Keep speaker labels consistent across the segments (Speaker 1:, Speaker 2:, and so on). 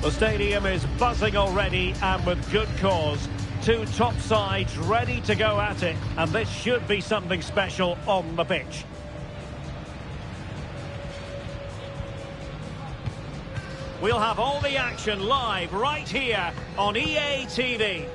Speaker 1: The stadium is buzzing already, and with good cause. Two top sides ready to go at it, and this should be something special on the pitch. We'll have all the action live right here on EA TV.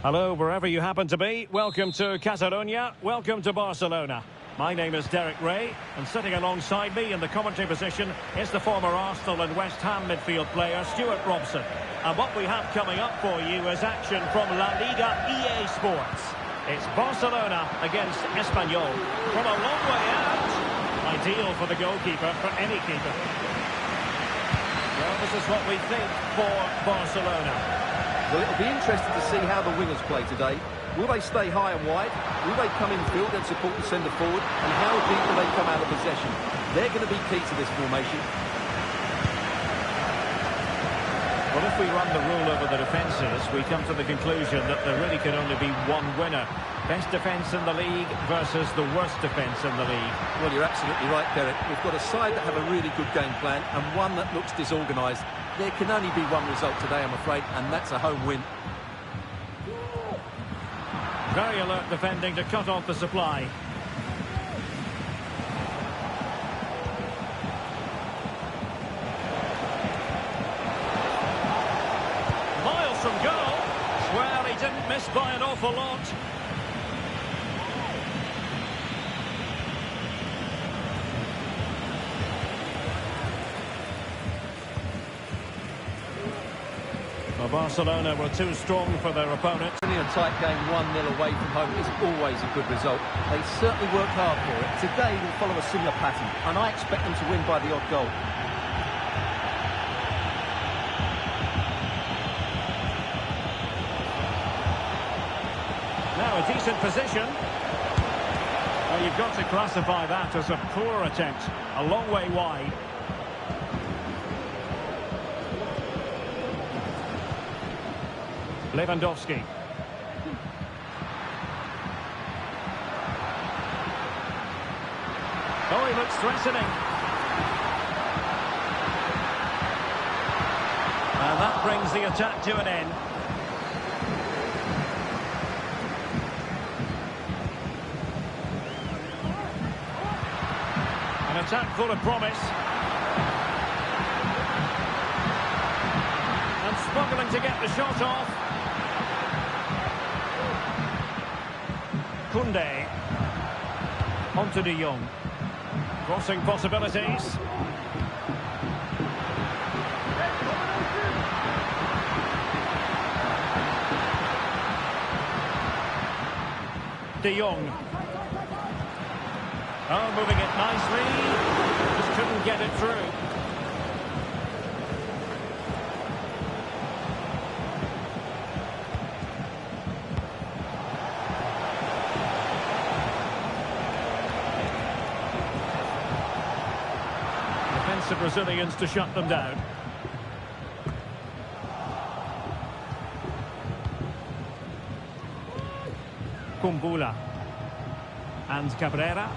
Speaker 1: Hello, wherever you happen to be. Welcome to Catalonia. Welcome to Barcelona. My name is Derek Ray, and sitting alongside me in the commentary position is the former Arsenal and West Ham midfield player, Stuart Robson. And what we have coming up for you is action from La Liga EA Sports. It's Barcelona against Espanyol. From a long way out, ideal for the goalkeeper, for any keeper. Well, this is what we think for Barcelona.
Speaker 2: Well, it'll be interesting to see how the wingers play today. Will they stay high and wide? Will they come in field and support the centre forward? And how deep will they come out of possession? They're going to be key to this formation.
Speaker 1: Well, if we run the rule over the defences, we come to the conclusion that there really can only be one winner. Best defence in the league versus the worst defence in the league.
Speaker 2: Well, you're absolutely right, Derek. We've got a side that have a really good game plan and one that looks disorganised. There can only be one result today, I'm afraid, and that's a home win.
Speaker 1: Very alert defending to cut off the supply. Miles from goal. Well, he didn't miss by an awful lot. Well, Barcelona were too strong for their opponent.
Speaker 2: A tight game, 1-0 away from home is always a good result. They certainly worked hard for it. Today will follow a similar pattern, and I expect them to win by the odd goal.
Speaker 1: Now a decent position. Well, you've got to classify that as a poor attempt. A long way wide. Lewandowski. Oh, he looks threatening. And that brings the attack to an end. An attack full of promise. And struggling to get the shot off. Koundé. Onto De Jong. Crossing possibilities. De Jong. Oh, moving it nicely. Just couldn't get it through. the Brazilians to shut them down. Kumbula and Cabrera.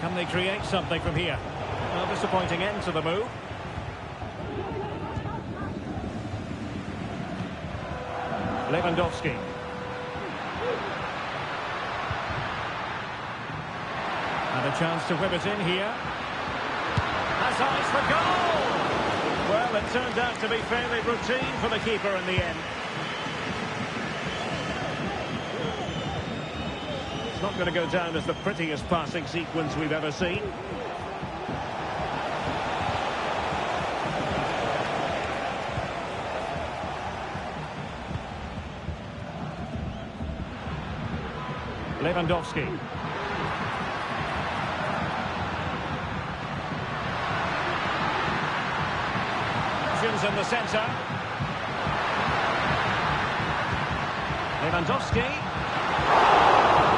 Speaker 1: Can they create something from here? Well, disappointing end to the move. Lewandowski. And a chance to whip it in here. Has eyes for goal! Well, it turned out to be fairly routine for the keeper in the end. It's not going to go down as the prettiest passing sequence we've ever seen. Lewandowski. Options in the centre. Lewandowski.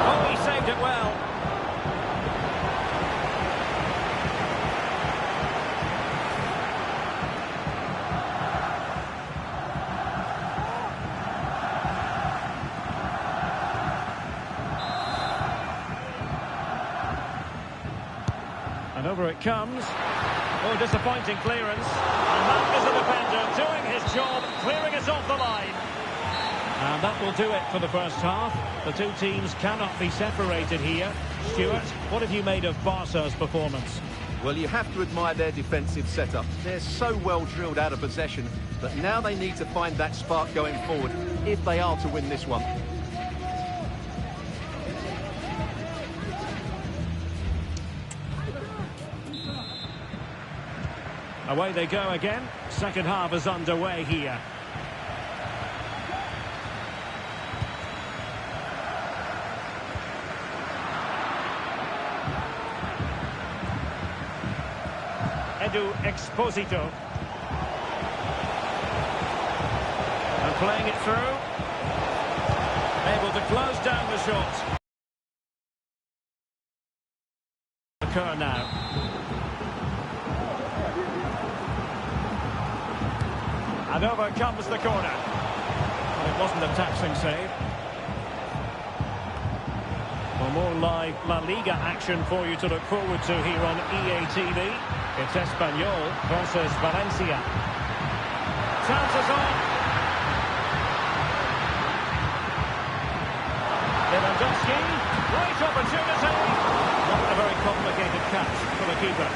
Speaker 1: Oh, he saved it well. And over it comes. Oh, disappointing clearance. And that is a defender doing his job, clearing it off the line. And that will do it for the first half. The two teams cannot be separated here. Stuart, what have you made of Barca's performance?
Speaker 2: Well, you have to admire their defensive setup. They're so well drilled out of possession that now they need to find that spark going forward if they are to win this one.
Speaker 1: Away they go again. Second half is underway here. Edu Exposito. And playing it through. Able to close down the shot. Occur now. And over comes the corner. Well, it wasn't a taxing save. Well, more live La Liga action for you to look forward to here on EA TV. It's Espanyol versus Valencia. Chances on. Lewandowski. Great opportunity. Not a very complicated catch for the keeper.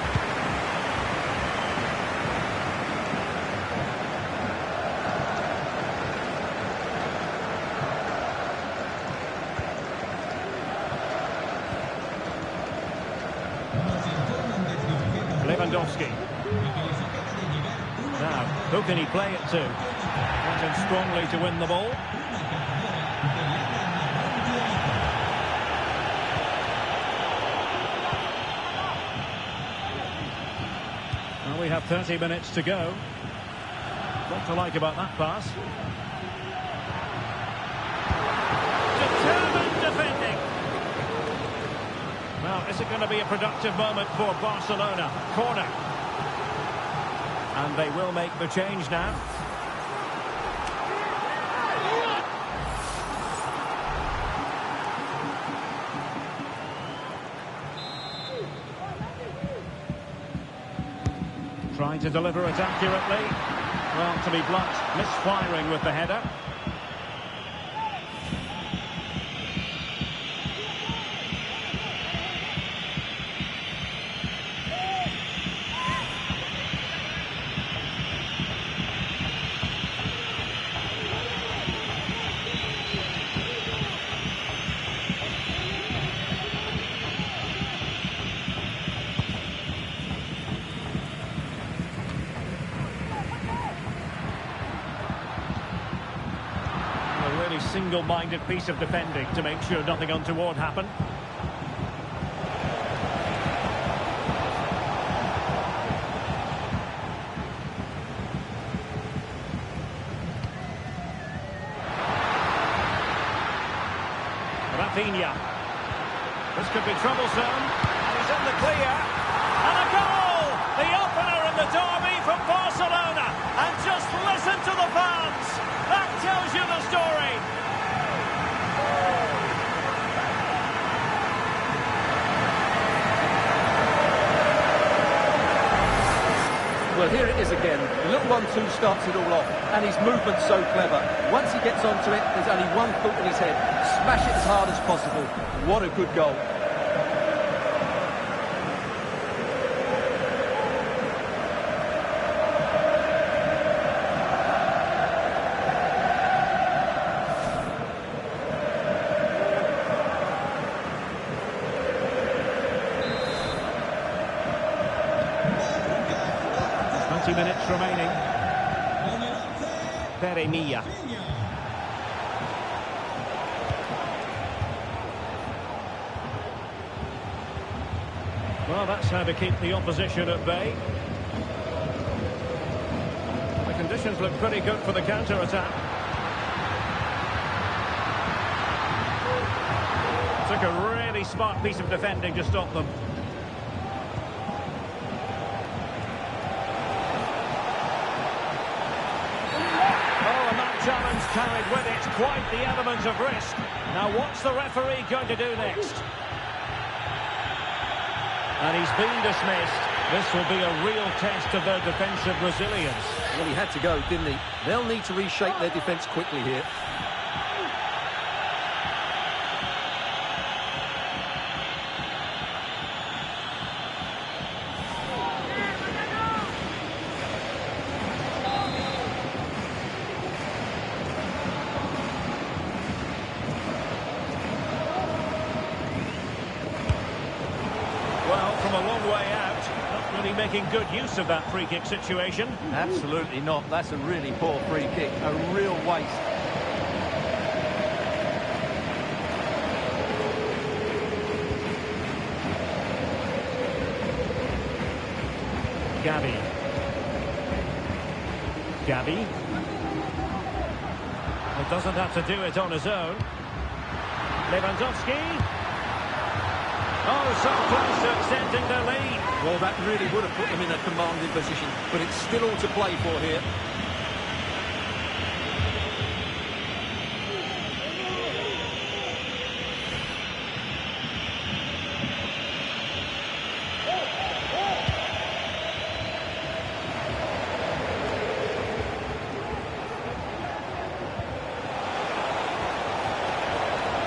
Speaker 1: Lewandowski. Now, who can he play it to? Wants him strongly to win the ball. Well, we have 30 minutes to go. What to like about that pass? Determined defending. Well, is it going to be a productive moment for Barcelona? Corner. And they will make the change now. Trying to deliver it accurately. Well, to be blunt, misfiring with the header. Single-minded piece of defending to make sure nothing untoward happened. Rafinha. This could be troublesome. in the clear. And a goal! The opener in the derby from Barcelona. And just listen to the fans. That tells you the story.
Speaker 2: Well, here it is again. The little 1-2 starts it all off, and his movement's so clever. Once he gets onto it, there's only one thought in his head. Smash it as hard as possible. What a good goal.
Speaker 1: Minutes remaining. Peremilla. Well, that's how to keep the opposition at bay. The conditions look pretty good for the counter-attack. Took a really smart piece of defending to stop them. Challenge carried with it quite the element of risk. Now what's the referee going to do next? And he's been dismissed. This will be a real test of their defensive resilience.
Speaker 2: Well, he had to go, didn't he? They'll need to reshape their defence quickly here.
Speaker 1: From a long way out, not really making good use of that free kick situation.
Speaker 2: Absolutely not. That's a really poor free kick. A real waste.
Speaker 1: Gavi. Well, doesn't have to do it on his own. Lewandowski. Oh, so close to extending their lead.
Speaker 2: Well, that really would have put them in a commanding position, but it's still all to play for here.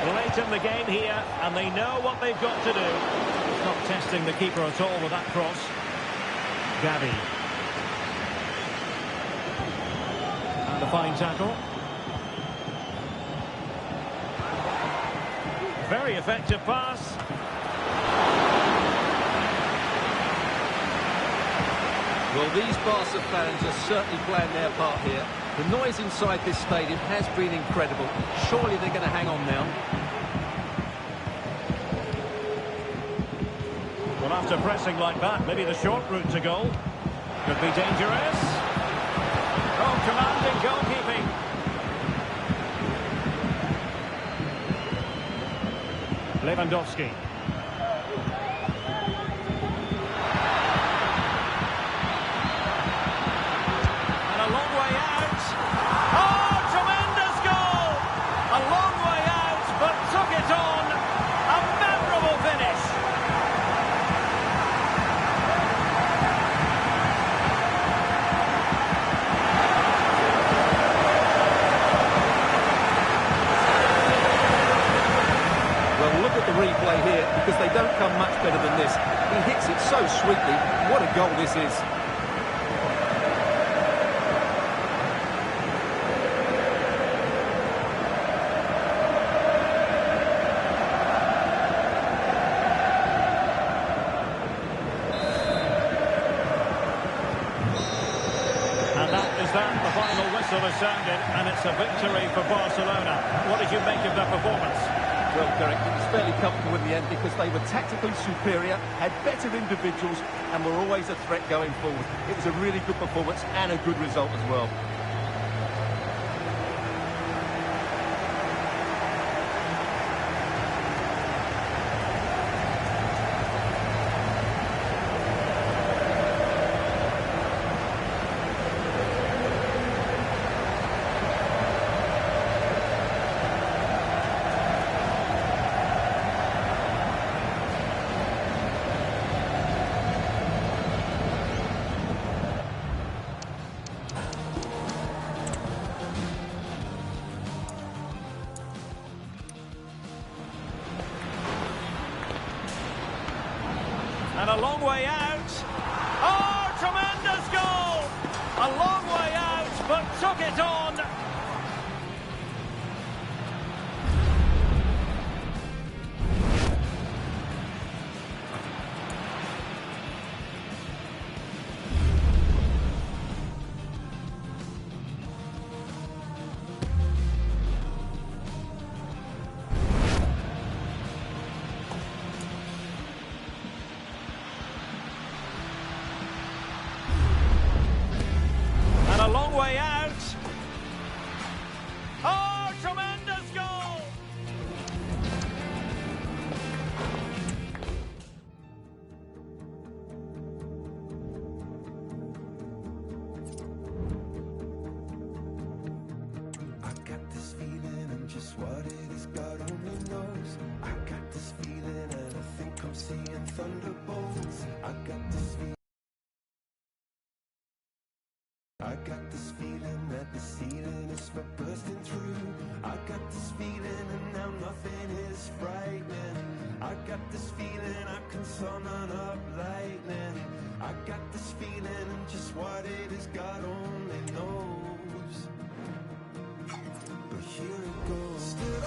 Speaker 1: Late in the game here, and they know what they've got to do. It's not testing the keeper at all with that cross. Gavi. And a fine tackle. Very effective pass.
Speaker 2: Well, these Barca fans are certainly playing their part here. The noise inside this stadium has been incredible. Surely they're going to hang on now.
Speaker 1: Well, after pressing like that, maybe the short route to goal could be dangerous. Oh, commanding goalkeeping. Lewandowski. And a long way out. Oh, tremendous goal! A long way out, but took it on. A memorable finish.
Speaker 2: Replay here because they don't come much better than this. He hits it so sweetly. What a goal this is.
Speaker 1: And that is that. The final whistle has sounded, and it's a victory for Barcelona. What did you make of their performance?
Speaker 2: Well, Derek, it was fairly comfortable in the end because they were tactically superior, had better individuals, and were always a threat going forward. It was a really good performance and a good result as well.
Speaker 1: a long way out. Oh, tremendous goal! A long way out, but took it on. A long way out. Oh, tremendous goal!
Speaker 3: I got this feeling, and just what it is, God only knows. I got this feeling, and I think I'm seeing thunderbolts. I got this feeling. I got this feeling that the ceiling is for bursting through. I got this feeling and now nothing is frightening. I got this feeling I can summon up lightning. I got this feeling and just what it is God only knows. But here it goes. Still